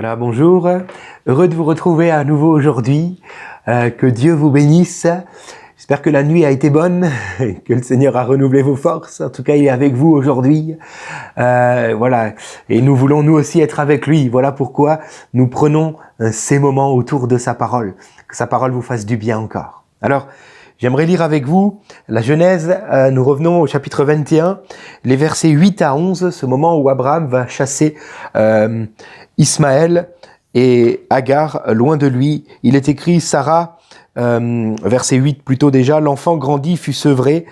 Voilà, bonjour. Heureux de vous retrouver à nouveau aujourd'hui. Que Dieu vous bénisse. J'espère que la nuit a été bonne, que le Seigneur a renouvelé vos forces. En tout cas, il est avec vous aujourd'hui. Voilà. Et nous voulons nous aussi être avec lui. Voilà pourquoi nous prenons ces moments autour de sa parole. Que sa parole vous fasse du bien encore. Alors, j'aimerais lire avec vous la Genèse. Nous revenons au chapitre 21, les versets 8 à 11, ce moment où Abraham va chasser Ismaël et Agar loin de lui. Il est écrit, Sarah, verset 8 plutôt déjà, l'enfant grandit, fut sevré.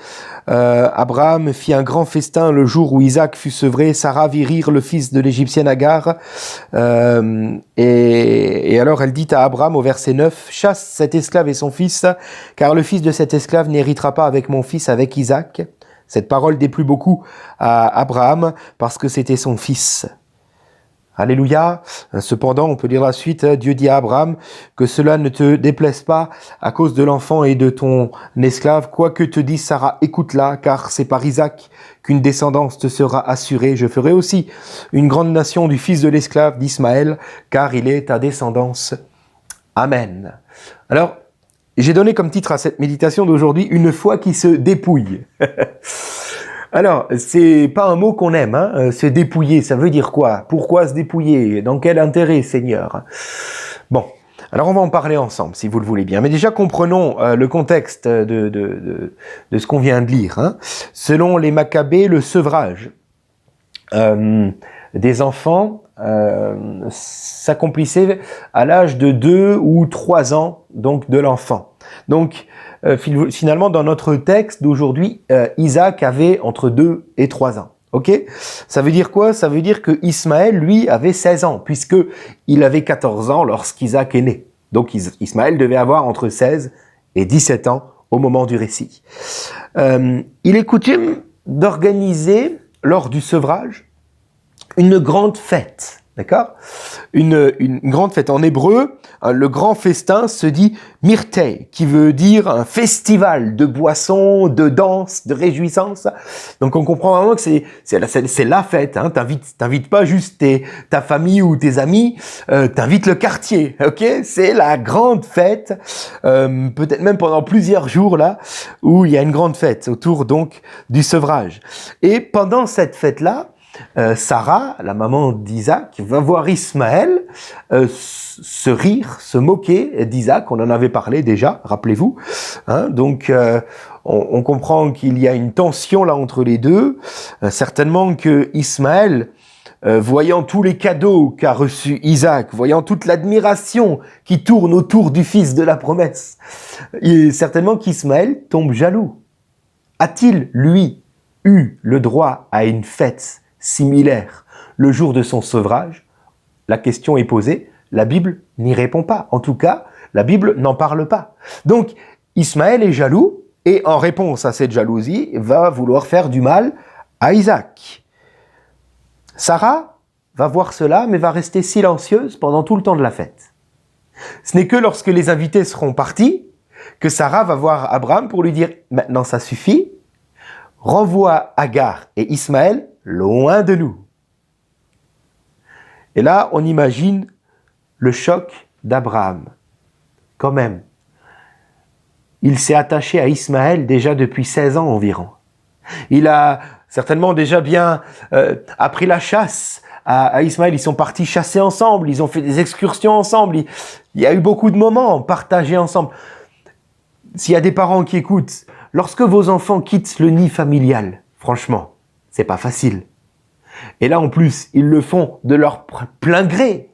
Abraham fit un grand festin le jour où Isaac fut sevré. Sarah vit rire le fils de l'égyptienne Agar. Et alors elle dit à Abraham au verset 9, chasse cet esclave et son fils, car le fils de cet esclave n'héritera pas avec mon fils, avec Isaac. Cette parole déplut beaucoup à Abraham parce que c'était son fils. Alléluia. Cependant, on peut lire la suite. Dieu dit à Abraham que cela ne te déplaise pas à cause de l'enfant et de ton esclave. Quoi que te dise Sarah, écoute-la, car c'est par Isaac qu'une descendance te sera assurée. Je ferai aussi une grande nation du fils de l'esclave d'Ismaël, car il est ta descendance. Amen. Alors, j'ai donné comme titre à cette méditation d'aujourd'hui, une foi qui se dépouille. Alors, c'est pas un mot qu'on aime, hein, se dépouiller, ça veut dire quoi? Pourquoi se dépouiller? Dans quel intérêt, Seigneur? Bon, alors on va en parler ensemble, si vous le voulez bien. Mais déjà, comprenons le contexte de ce qu'on vient de lire. Hein. Selon les Maccabées, le sevrage des enfants s'accomplissait à l'âge de 2 ou 3 ans, donc de l'enfant. Donc, finalement, dans notre texte d'aujourd'hui, Isaac avait entre 2 et 3 ans. Ok? Ça veut dire quoi? Ça veut dire que Ismaël, lui, avait 16 ans, puisque il avait 14 ans lorsqu'Isaac est né. Donc, Ismaël devait avoir entre 16 et 17 ans au moment du récit. Il est coutume d'organiser, lors du sevrage, une grande fête. D'accord? Une grande fête. En hébreu, le grand festin se dit myrtei, qui veut dire un festival de boissons, de danse, de réjouissance. Donc on comprend vraiment que c'est la fête. Hein. T'invites pas juste ta famille ou tes amis, t'invites le quartier. Ok? C'est la grande fête, peut-être même pendant plusieurs jours là, où il y a une grande fête autour donc du sevrage. Et pendant cette fête-là, Sarah, la maman d'Isaac, va voir Ismaël se rire, se moquer d'Isaac. On en avait parlé déjà, rappelez-vous. Hein, donc, on comprend qu'il y a une tension là entre les deux. Certainement que Ismaël, voyant tous les cadeaux qu'a reçu Isaac, voyant toute l'admiration qui tourne autour du fils de la promesse, certainement qu'Ismaël tombe jaloux. A-t-il, lui, eu le droit à une fête similaire le jour de son sevrage? La question est posée, la Bible n'y répond pas. En tout cas, la Bible n'en parle pas. Donc, Ismaël est jaloux et en réponse à cette jalousie, va vouloir faire du mal à Isaac. Sarah va voir cela, mais va rester silencieuse pendant tout le temps de la fête. Ce n'est que lorsque les invités seront partis que Sarah va voir Abraham pour lui dire « Maintenant, ça suffit, renvoie Agar et Ismaël loin de nous. » Et là, on imagine le choc d'Abraham. Quand même, il s'est attaché à Ismaël déjà depuis 16 ans environ. Il a certainement déjà bien appris la chasse à Ismaël. Ils sont partis chasser ensemble, ils ont fait des excursions ensemble. Il y a eu beaucoup de moments partagés ensemble. S'il y a des parents qui écoutent, lorsque vos enfants quittent le nid familial, franchement, c'est pas facile. Et là, en plus, ils le font de leur plein gré.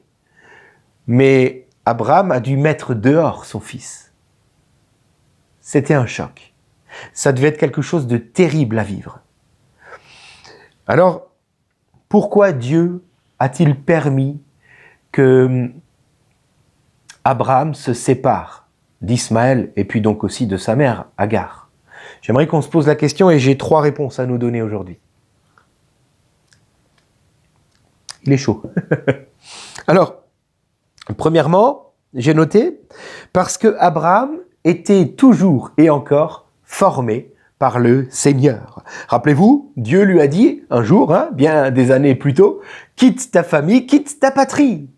Mais Abraham a dû mettre dehors son fils. C'était un choc. Ça devait être quelque chose de terrible à vivre. Alors, pourquoi Dieu a-t-il permis que Abraham se sépare d'Ismaël et puis donc aussi de sa mère, Agar? J'aimerais qu'on se pose la question et j'ai 3 réponses à nous donner aujourd'hui. Il est chaud. Alors, premièrement, j'ai noté, parce que Abraham était toujours et encore formé par le Seigneur. Rappelez-vous, Dieu lui a dit un jour, bien des années plus tôt, quitte ta famille, quitte ta patrie.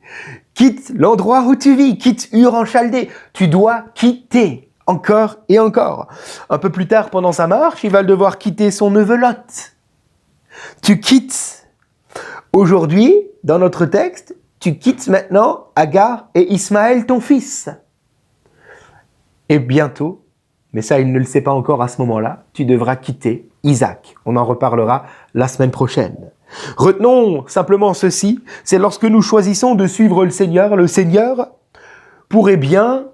quitte l'endroit où tu vis, quitte Ur en Chaldée. Tu dois quitter encore et encore. Un peu plus tard, pendant sa marche, il va devoir quitter son neveu Lot. Tu quittes. Aujourd'hui, dans notre texte, tu quittes maintenant Agar et Ismaël, ton fils. Et bientôt, mais ça, il ne le sait pas encore à ce moment-là, tu devras quitter Isaac. On en reparlera la semaine prochaine. Retenons simplement ceci, c'est lorsque nous choisissons de suivre le Seigneur pourrait bien,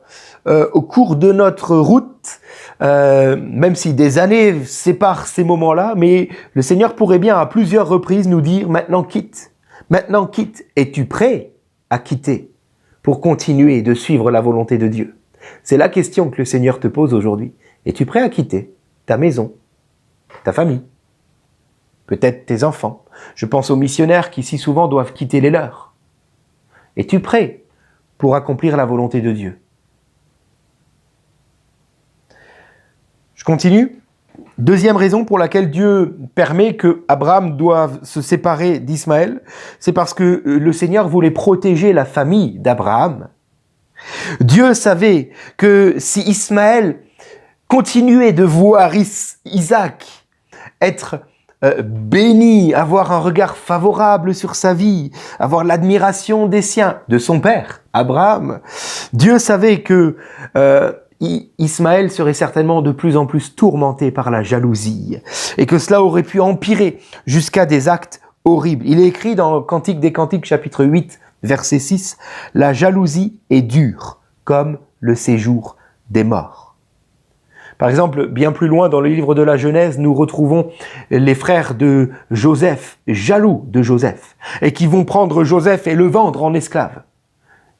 au cours de notre route, même si des années séparent ces moments-là, mais le Seigneur pourrait bien à plusieurs reprises nous dire « Maintenant quitte, es-tu prêt à quitter pour continuer de suivre la volonté de Dieu ?» C'est la question que le Seigneur te pose aujourd'hui. Es-tu prêt à quitter ta maison, ta famille, peut-être tes enfants? Je pense aux missionnaires qui si souvent doivent quitter les leurs. Es-tu prêt pour accomplir la volonté de Dieu? Je continue. Deuxième raison pour laquelle Dieu permet que Abraham doive se séparer d'Ismaël, c'est parce que le Seigneur voulait protéger la famille d'Abraham. Dieu savait que si Ismaël continuait de voir Isaac être béni, avoir un regard favorable sur sa vie, avoir l'admiration des siens, de son père, Abraham, Dieu savait que Ismaël serait certainement de plus en plus tourmenté par la jalousie et que cela aurait pu empirer jusqu'à des actes horribles. Il est écrit dans Cantique des Cantiques, chapitre 8, verset 6, « La jalousie est dure comme le séjour des morts. » Par exemple, bien plus loin dans le livre de la Genèse, nous retrouvons les frères de Joseph, jaloux de Joseph, et qui vont prendre Joseph et le vendre en esclave,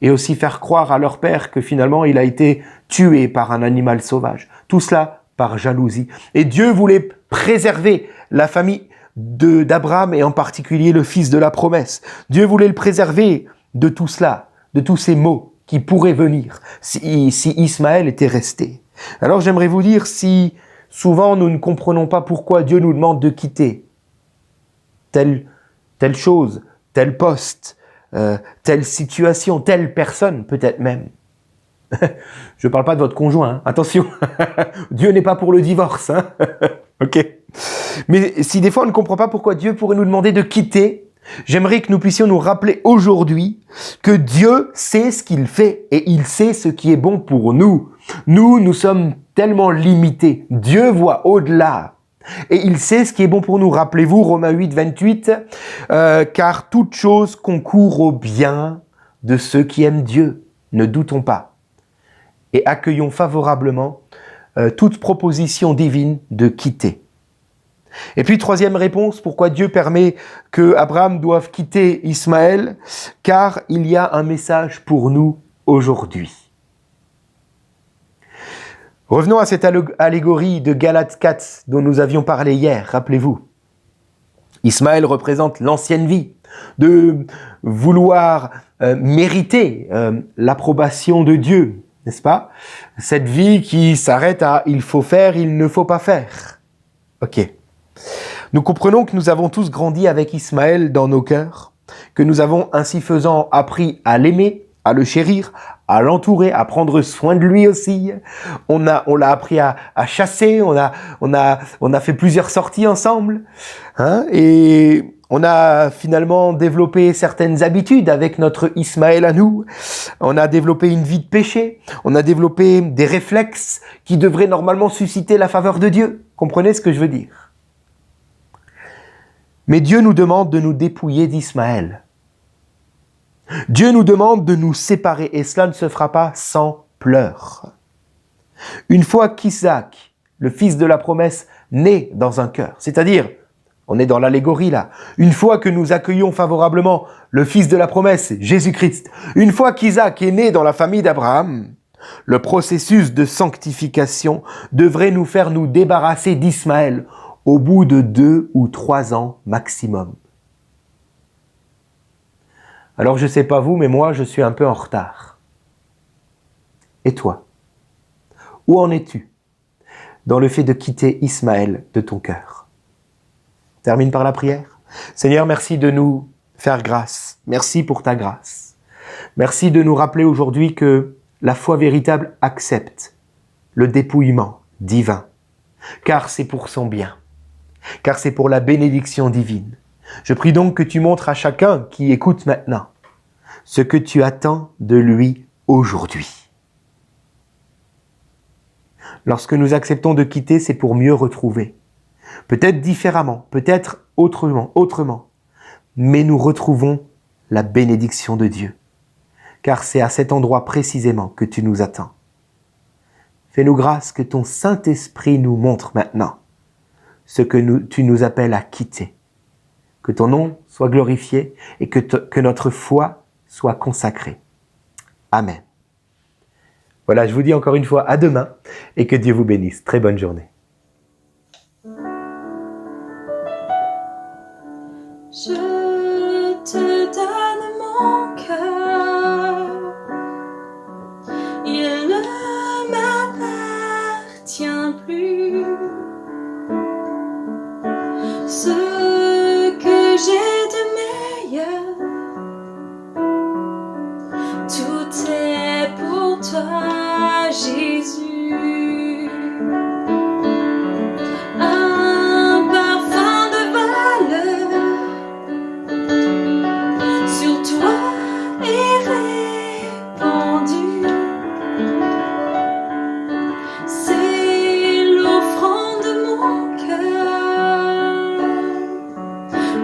et aussi faire croire à leur père que finalement il a été tué par un animal sauvage. Tout cela par jalousie. Et Dieu voulait préserver la famille d'Abraham et en particulier le fils de la promesse. Dieu voulait le préserver de tout cela, de tous ces maux qui pourraient venir si Ismaël était resté. Alors j'aimerais vous dire, si souvent nous ne comprenons pas pourquoi Dieu nous demande de quitter telle chose, tel poste, telle situation, telle personne peut-être même. Je ne parle pas de votre conjoint, hein. Attention, Dieu n'est pas pour le divorce. Hein. Ok. Mais si des fois on ne comprend pas pourquoi Dieu pourrait nous demander de quitter, j'aimerais que nous puissions nous rappeler aujourd'hui que Dieu sait ce qu'il fait et il sait ce qui est bon pour nous. Nous sommes tellement limités. Dieu voit au-delà. Et il sait ce qui est bon pour nous. Rappelez-vous, Romains 8, 28, car toute chose concourt au bien de ceux qui aiment Dieu. Ne doutons pas. Et accueillons favorablement toute proposition divine de quitter. Et puis, troisième réponse, pourquoi Dieu permet que Abraham doive quitter Ismaël? Car il y a un message pour nous aujourd'hui. Revenons à cette allégorie de Galates 4 dont nous avions parlé hier, rappelez-vous. Ismaël représente l'ancienne vie, de vouloir mériter l'approbation de Dieu, n'est-ce pas? Cette vie qui s'arrête à « il faut faire, il ne faut pas faire ». Ok. Nous comprenons que nous avons tous grandi avec Ismaël dans nos cœurs, que nous avons ainsi faisant appris à l'aimer, à le chérir, à l'entourer, à prendre soin de lui aussi. On l'a appris à chasser, on a fait plusieurs sorties ensemble, hein, et on a finalement développé certaines habitudes avec notre Ismaël à nous. On a développé une vie de péché, on a développé des réflexes qui devraient normalement susciter la faveur de Dieu. Comprenez ce que je veux dire? Mais Dieu nous demande de nous dépouiller d'Ismaël. Dieu nous demande de nous séparer et cela ne se fera pas sans pleurs. Une fois qu'Isaac, le fils de la promesse, naît dans un cœur, c'est-à-dire, on est dans l'allégorie là, une fois que nous accueillons favorablement le fils de la promesse, Jésus-Christ, une fois qu'Isaac est né dans la famille d'Abraham, le processus de sanctification devrait nous faire nous débarrasser d'Ismaël au bout de 2 ou 3 ans maximum. Alors je ne sais pas vous, mais moi je suis un peu en retard. Et toi? Où en es-tu dans le fait de quitter Ismaël de ton cœur? Termine par la prière. Seigneur, merci de nous faire grâce. Merci pour ta grâce. Merci de nous rappeler aujourd'hui que la foi véritable accepte le dépouillement divin, car c'est pour son bien, car c'est pour la bénédiction divine. Je prie donc que tu montres à chacun qui écoute maintenant ce que tu attends de lui aujourd'hui. Lorsque nous acceptons de quitter, c'est pour mieux retrouver. Peut-être différemment, peut-être autrement, mais nous retrouvons la bénédiction de Dieu, car c'est à cet endroit précisément que tu nous attends. Fais-nous grâce que ton Saint-Esprit nous montre maintenant ce que tu nous appelles à quitter. Que ton nom soit glorifié et que notre foi soit consacrée. Amen. Voilà, je vous dis encore une fois à demain et que Dieu vous bénisse. Très bonne journée. Je te donne mon cœur, il ne m'appartient plus. Ce que j'ai de meilleur, tout est pour toi, Jésus. Un parfum de valeur sur toi est répandu. C'est l'offrande de mon cœur.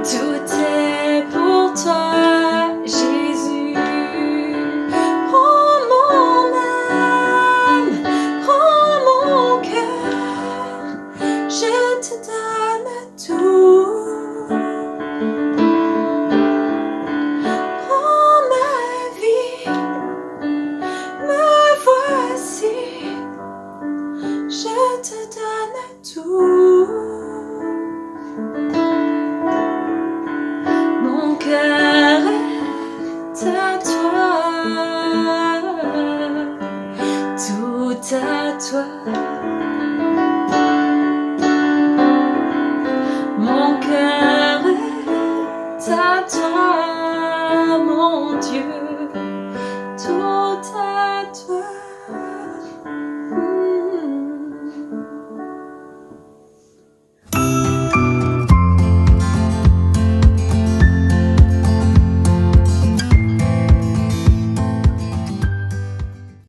Tout est pour toi, Jésus. Prends mon âme, prends mon cœur, je te donne tout. Prends ma vie, me voici, je te donne tout. Mon cœur est à toi, tout à toi. Mon cœur est à toi, mon Dieu.